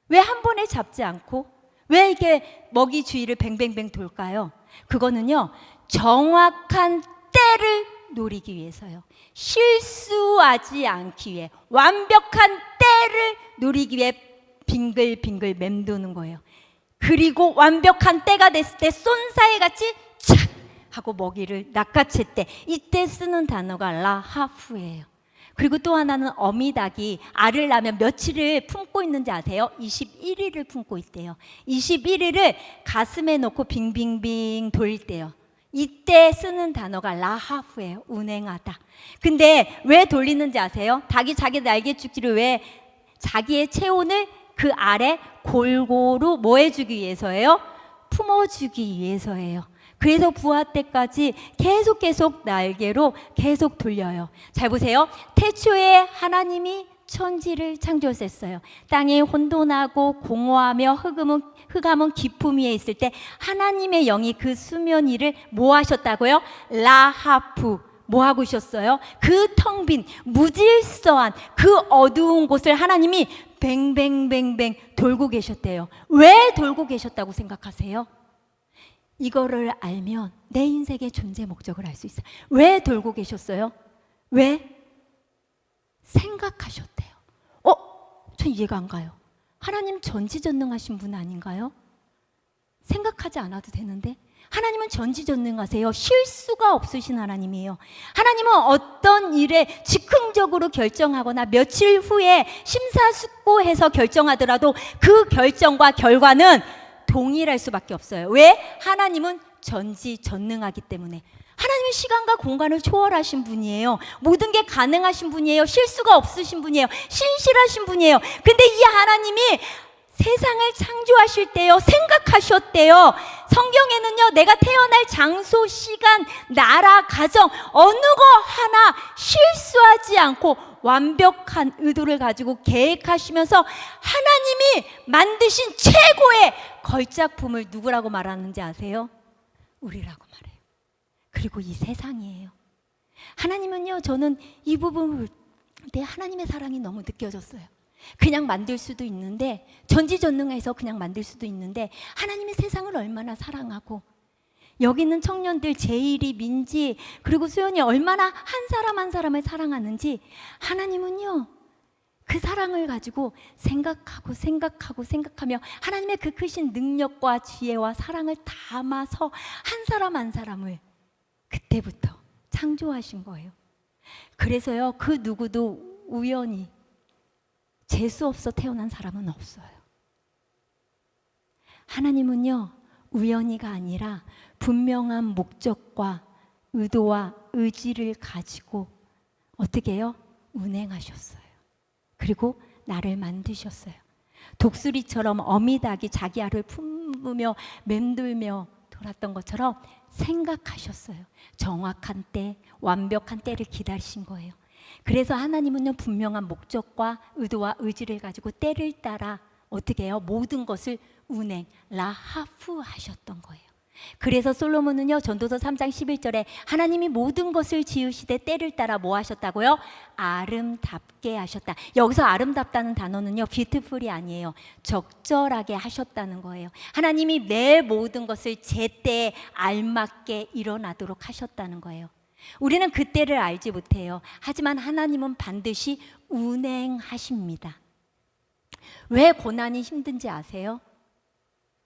왜 한 번에 잡지 않고 왜 이렇게 먹이 주위를 뱅뱅뱅 돌까요? 그거는요, 정확한 때를 노리기 위해서요. 실수하지 않기 위해, 완벽한 때를 노리기 위해 빙글빙글 맴도는 거예요. 그리고 완벽한 때가 됐을 때 쏜사이 같이 착 하고 먹이를 낚아챌 때, 이때 쓰는 단어가 라하프예요. 그리고 또 하나는 어미닭이 알을 낳으면 며칠을 품고 있는지 아세요? 21일을 품고 있대요. 21일을 가슴에 놓고 빙빙빙 돌때요. 이때 쓰는 단어가 라하프예요. 운행하다. 근데 왜 돌리는지 아세요? 닭이 자기 날개죽기를 왜 자기의 체온을 그 알에 골고루 뭐 해주기 위해서예요? 품어주기 위해서예요. 그래서 부화 때까지 계속 날개로 계속 돌려요. 잘 보세요. 태초에 하나님이 천지를 창조하셨어요. 땅이 혼돈하고 공허하며 흑암은 깊음 위에 있을 때 하나님의 영이 그 수면 위를 뭐 하셨다고요? 라하프. 뭐 하고 있었어요? 그 텅 빈 무질서한 그 어두운 곳을 하나님이 뱅뱅뱅뱅 돌고 계셨대요. 왜 돌고 계셨다고 생각하세요? 이거를 알면 내 인생의 존재 목적을 알 수 있어요. 왜 돌고 계셨어요? 왜? 생각하셨대요. 전 이해가 안 가요. 하나님 전지전능하신 분 아닌가요? 생각하지 않아도 되는데 하나님은 전지전능하세요. 실수가 없으신 하나님이에요. 하나님은 어떤 일에 즉흥적으로 결정하거나 며칠 후에 심사숙고해서 결정하더라도 그 결정과 결과는 동일할 수밖에 없어요. 왜? 하나님은 전지전능하기 때문에. 하나님은 시간과 공간을 초월하신 분이에요. 모든 게 가능하신 분이에요. 실수가 없으신 분이에요. 신실하신 분이에요. 근데 이 하나님이 세상을 창조하실 때요, 생각하셨대요. 성경에는요, 내가 태어날 장소, 시간, 나라, 가정 어느 거 하나 실수하지 않고 완벽한 의도를 가지고 계획하시면서 하나님이 만드신 최고의 걸작품을 누구라고 말하는지 아세요? 우리라고 말해요. 그리고 이 세상이에요. 하나님은요, 저는 이 부분을 볼 때 하나님의 사랑이 너무 느껴졌어요. 그냥 만들 수도 있는데, 전지전능해서 그냥 만들 수도 있는데, 하나님이 세상을 얼마나 사랑하고, 여기 있는 청년들 제일이, 민지, 그리고 수연이 얼마나 한 사람 한 사람을 사랑하는지 하나님은요, 그 사랑을 가지고 생각하며 하나님의 그 크신 능력과 지혜와 사랑을 담아서 한 사람 한 사람을 그때부터 창조하신 거예요. 그래서요, 그 누구도 우연히 재수 없어 태어난 사람은 없어요. 하나님은요, 우연히가 아니라 분명한 목적과 의도와 의지를 가지고 어떻게 해요? 운행하셨어요. 그리고 나를 만드셨어요. 독수리처럼 어미닭이 자기 알을 품으며 맴돌며 돌았던 것처럼 생각하셨어요. 정확한 때, 완벽한 때를 기다리신 거예요. 그래서 하나님은요, 분명한 목적과 의도와 의지를 가지고 때를 따라 어떻게 해요? 모든 것을 운행, 라하프 하셨던 거예요. 그래서 솔로몬은요, 전도서 3장 11절에 하나님이 모든 것을 지으시되 때를 따라 뭐 하셨다고요? 아름답게 하셨다. 여기서 아름답다는 단어는요, beautiful이 아니에요. 적절하게 하셨다는 거예요. 하나님이 내 모든 것을 제때에 알맞게 일어나도록 하셨다는 거예요. 우리는 그 때를 알지 못해요. 하지만 하나님은 반드시 운행하십니다. 왜 고난이 힘든지 아세요?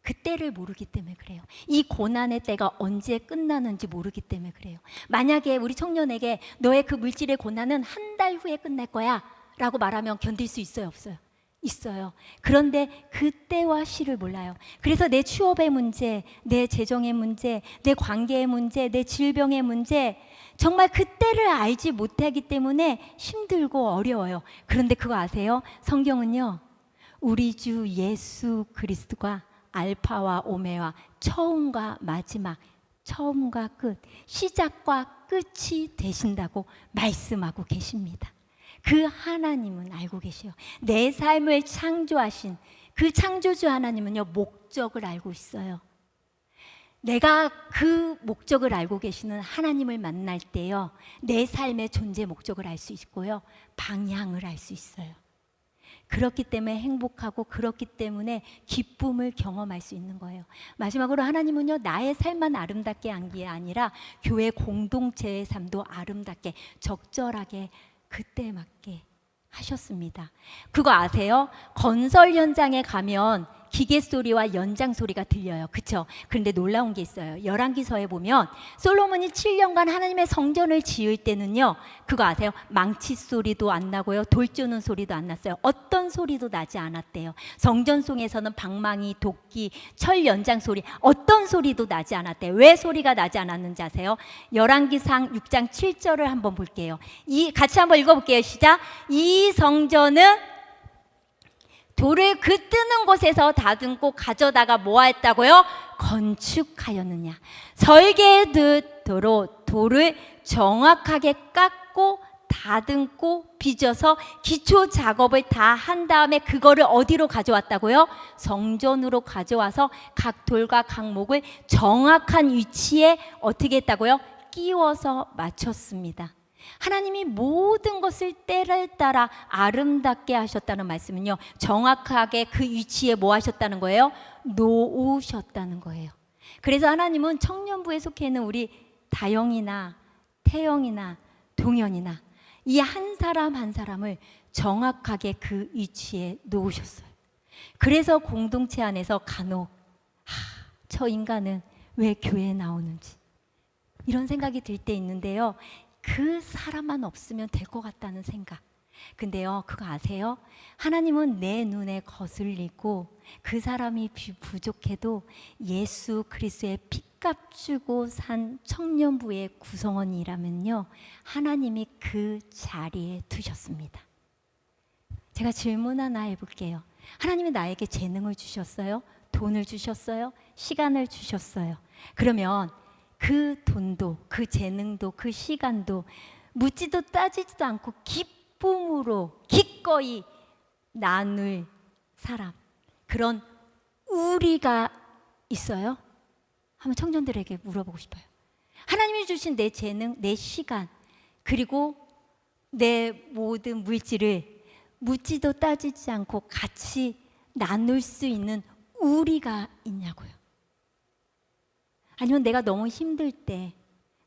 그 때를 모르기 때문에 그래요. 이 고난의 때가 언제 끝나는지 모르기 때문에 그래요. 만약에 우리 청년에게 너의 그 물질의 고난은 한 달 후에 끝날 거야 라고 말하면 견딜 수 있어요, 없어요? 있어요. 그런데 그 때와 시를 몰라요. 그래서 내 취업의 문제, 내 재정의 문제, 내 관계의 문제, 내 질병의 문제, 정말 그 때를 알지 못하기 때문에 힘들고 어려워요. 그런데 그거 아세요? 성경은요, 우리 주 예수 그리스도가 알파와 오메와, 처음과 마지막, 처음과 끝, 시작과 끝이 되신다고 말씀하고 계십니다. 그 하나님은 알고 계세요. 내 삶을 창조하신 그 창조주 하나님은요, 목적을 알고 있어요. 내가 그 목적을 알고 계시는 하나님을 만날 때요, 내 삶의 존재 목적을 알 수 있고요, 방향을 알 수 있어요. 그렇기 때문에 행복하고, 그렇기 때문에 기쁨을 경험할 수 있는 거예요. 마지막으로 하나님은요, 나의 삶만 아름답게 한 게 아니라 교회 공동체의 삶도 아름답게, 적절하게, 그때에 맞게 하셨습니다. 그거 아세요? 건설 현장에 가면 기계 소리와 연장 소리가 들려요. 그렇죠? 그런데 놀라운 게 있어요. 열왕기서에 보면 솔로몬이 7년간 하나님의 성전을 지을 때는요, 그거 아세요? 망치 소리도 안 나고요, 돌 쪼는 소리도 안 났어요. 어떤 소리도 나지 않았대요. 성전송에서는 방망이, 도끼, 철 연장 소리, 어떤 소리도 나지 않았대요. 왜 소리가 나지 않았는지 아세요? 열왕기상 6장 7절을 한번 볼게요. 같이 한번 읽어볼게요. 시작. 이 성전은 돌을 그 뜨는 곳에서 다듬고 가져다가 뭐 했다고요? 건축하였느냐. 설계도로 돌을 정확하게 깎고 다듬고 빚어서 기초 작업을 다 한 다음에 그거를 어디로 가져왔다고요? 성전으로 가져와서 각 돌과 각 목을 정확한 위치에 어떻게 했다고요? 끼워서 맞췄습니다. 하나님이 모든 것을 때를 따라 아름답게 하셨다는 말씀은요, 정확하게 그 위치에 뭐 하셨다는 거예요? 놓으셨다는 거예요. 그래서 하나님은 청년부에 속해 있는 우리 다영이나 태영이나 동현이나 이 한 사람 한 사람을 정확하게 그 위치에 놓으셨어요. 그래서 공동체 안에서 간혹 저 인간은 왜 교회에 나오는지 이런 생각이 들 때 있는데요, 그 사람만 없으면 될 것 같다는 생각. 근데요, 그거 아세요? 하나님은 내 눈에 거슬리고 그 사람이 부족해도 예수 그리스도의 핏값 주고 산 청년부의 구성원이라면요, 하나님이 그 자리에 두셨습니다. 제가 질문 하나 해볼게요. 하나님이 나에게 재능을 주셨어요? 돈을 주셨어요? 시간을 주셨어요? 그러면 그 돈도, 그 재능도, 그 시간도 묻지도 따지지도 않고 기쁨으로 기꺼이 나눌 사람, 그런 우리가 있어요? 한번 청년들에게 물어보고 싶어요. 하나님이 주신 내 재능, 내 시간, 그리고 내 모든 물질을 묻지도 따지지 않고 같이 나눌 수 있는 우리가 있냐고요. 아니면 내가 너무 힘들 때,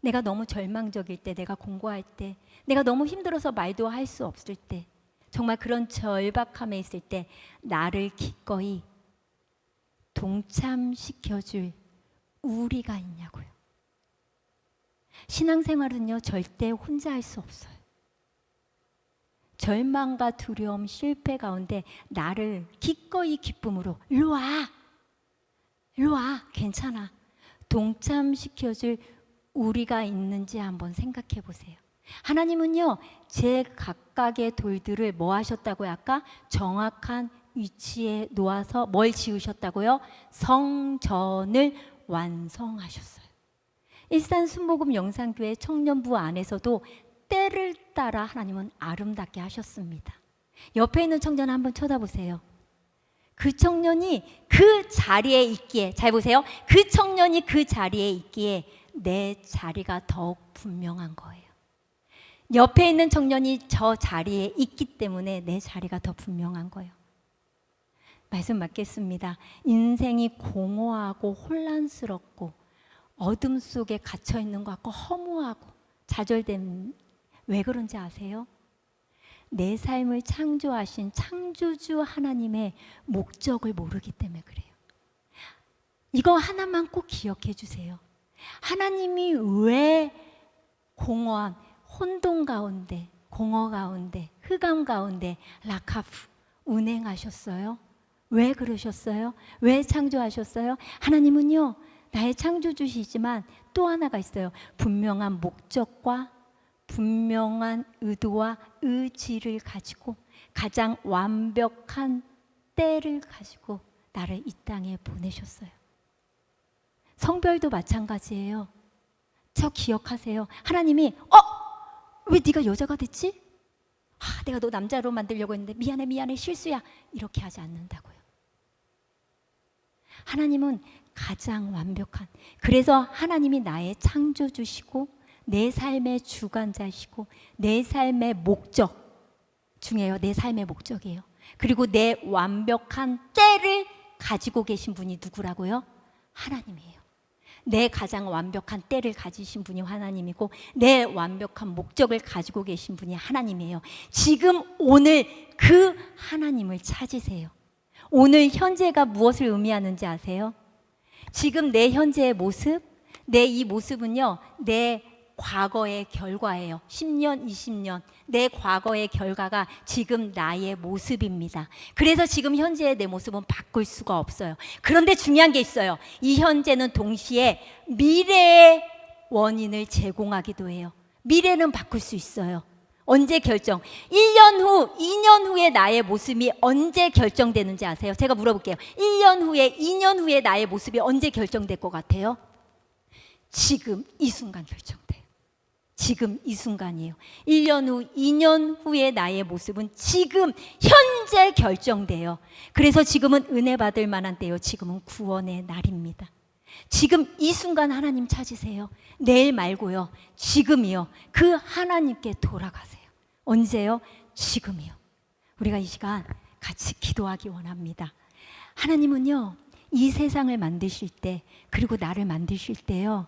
내가 너무 절망적일 때, 내가 공부할 때, 내가 너무 힘들어서 말도 할 수 없을 때, 정말 그런 절박함에 있을 때 나를 기꺼이 동참시켜줄 우리가 있냐고요. 신앙생활은요, 절대 혼자 할 수 없어요. 절망과 두려움, 실패 가운데 나를 기꺼이 기쁨으로 일로 와, 일로 와, 괜찮아, 동참시켜줄 우리가 있는지 한번 생각해 보세요. 하나님은요, 제 각각의 돌들을 뭐 하셨다고요? 아까 정확한 위치에 놓아서 뭘 지으셨다고요? 성전을 완성하셨어요. 일산 순복음 영상교회 청년부 안에서도 때를 따라 하나님은 아름답게 하셨습니다. 옆에 있는 청년 한번 쳐다보세요. 그 청년이 그 자리에 있기에, 잘 보세요. 그 청년이 그 자리에 있기에 내 자리가 더욱 분명한 거예요. 옆에 있는 청년이 저 자리에 있기 때문에 내 자리가 더 분명한 거예요. 말씀 맞겠습니다. 인생이 공허하고 혼란스럽고 어둠 속에 갇혀 있는 것 같고 허무하고 좌절된, 왜 그런지 아세요? 내 삶을 창조하신 창조주 하나님의 목적을 모르기 때문에 그래요. 이거 하나만 꼭 기억해 주세요. 하나님이 왜 공허함, 혼돈 가운데, 공허 가운데, 흑암 가운데 라카프 운행하셨어요? 왜 그러셨어요? 왜 창조하셨어요? 하나님은요, 나의 창조주시지만 또 하나가 있어요. 분명한 목적과 분명한 의도와 의지를 가지고 가장 완벽한 때를 가지고 나를 이 땅에 보내셨어요. 성별도 마찬가지예요. 저 기억하세요. 하나님이 왜 네가 여자가 됐지? 내가 너 남자로 만들려고 했는데 미안해 실수야, 이렇게 하지 않는다고요. 하나님은 가장 완벽한, 그래서 하나님이 나의 창조주시고 내 삶의 주관자시고 내 삶의 목적 중에요. 내 삶의 목적이에요. 그리고 내 완벽한 때를 가지고 계신 분이 누구라고요? 하나님이에요. 내 가장 완벽한 때를 가지신 분이 하나님이고 내 완벽한 목적을 가지고 계신 분이 하나님이에요. 지금 오늘 그 하나님을 찾으세요. 오늘 현재가 무엇을 의미하는지 아세요? 지금 내 현재의 모습, 내 이 모습은요, 내 과거의 결과예요. 10년, 20년 내 과거의 결과가 지금 나의 모습입니다. 그래서 지금 현재의 내 모습은 바꿀 수가 없어요. 그런데 중요한 게 있어요. 이 현재는 동시에 미래의 원인을 제공하기도 해요. 미래는 바꿀 수 있어요. 언제 결정? 1년 후, 2년 후에 나의 모습이 언제 결정되는지 아세요? 제가 물어볼게요. 1년 후에, 2년 후에 나의 모습이 언제 결정될 것 같아요? 지금 이 순간 결정돼요. 지금 이 순간이에요. 1년 후, 2년 후에 나의 모습은 지금 현재 결정돼요. 그래서 지금은 은혜 받을 만한 때요. 지금은 구원의 날입니다. 지금 이 순간 하나님 찾으세요. 내일 말고요. 지금이요. 그 하나님께 돌아가세요. 언제요? 지금이요. 우리가 이 시간 같이 기도하기 원합니다. 하나님은요, 이 세상을 만드실 때, 그리고 나를 만드실 때요,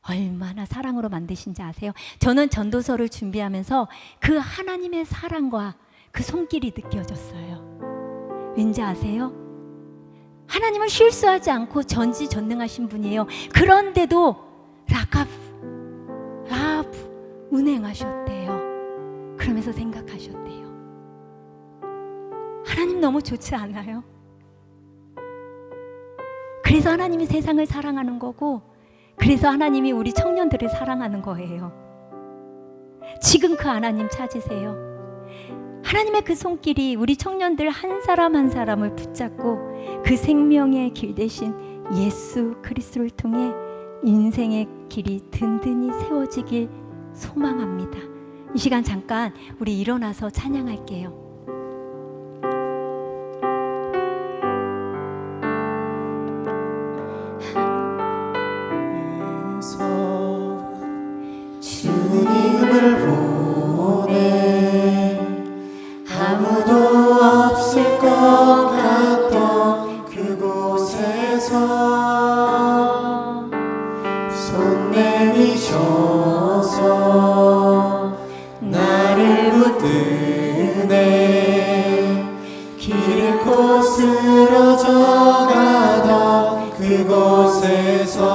얼마나 사랑으로 만드신지 아세요? 저는 전도서를 준비하면서 그 하나님의 사랑과 그 손길이 느껴졌어요. 왠지 아세요? 하나님은 실수하지 않고 전지전능하신 분이에요. 그런데도 라하브 운행하셨대요. 그러면서 생각하셨대요. 하나님 너무 좋지 않아요? 그래서 하나님이 세상을 사랑하는 거고, 그래서 하나님이 우리 청년들을 사랑하는 거예요. 지금 그 하나님 찾으세요. 하나님의 그 손길이 우리 청년들 한 사람 한 사람을 붙잡고 그 생명의 길 대신 예수 그리스도를 통해 인생의 길이 든든히 세워지길 소망합니다. 이 시간 잠깐 우리 일어나서 찬양할게요. 주님을 보내 아무도 없을 것 같던 그곳에서 손 내미셔서 나를 붙드네 길 잃고 쓰러져 가던 그곳에서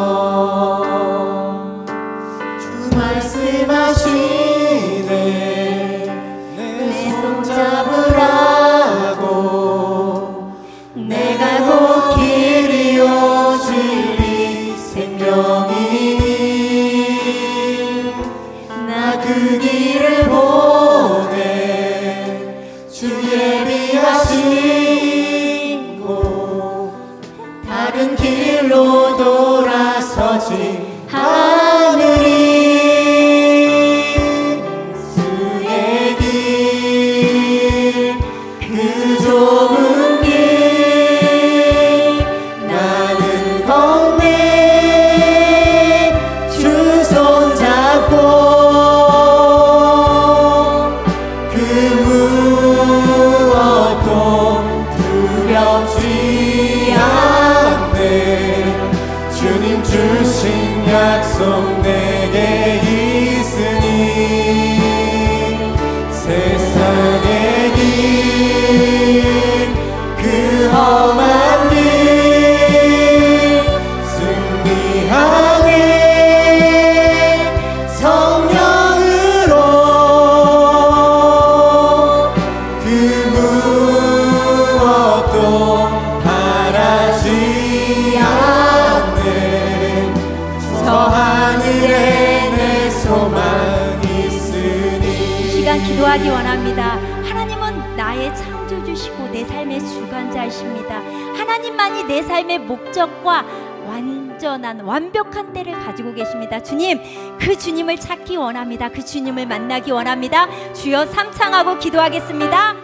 말씀하시네 내 손 그 길을 보내 주 예비하시고 다른 길로 돌아서지 않으리. 주의 길 그 좁은 길 나는 건네 주 손잡고 그 무엇도 두렵지 않네. 주님 주신 약속 내게 있으니 세상의 길 그 험한 길 승리하네 성령으로 그 무엇도 바라지 않네. 저 하늘에 내 소망 있으니. 이 시간 기도하기 원합니다. 하나님은 나의 창조주시고 내 삶의 주관자이십니다. 하나님만이 내 삶의 목적과 완전한 완벽한 때를 가지고 계십니다. 주님, 그 주님을 찾기 원합니다. 그 주님을 만나기 원합니다. 주여 삼창하고 기도하겠습니다.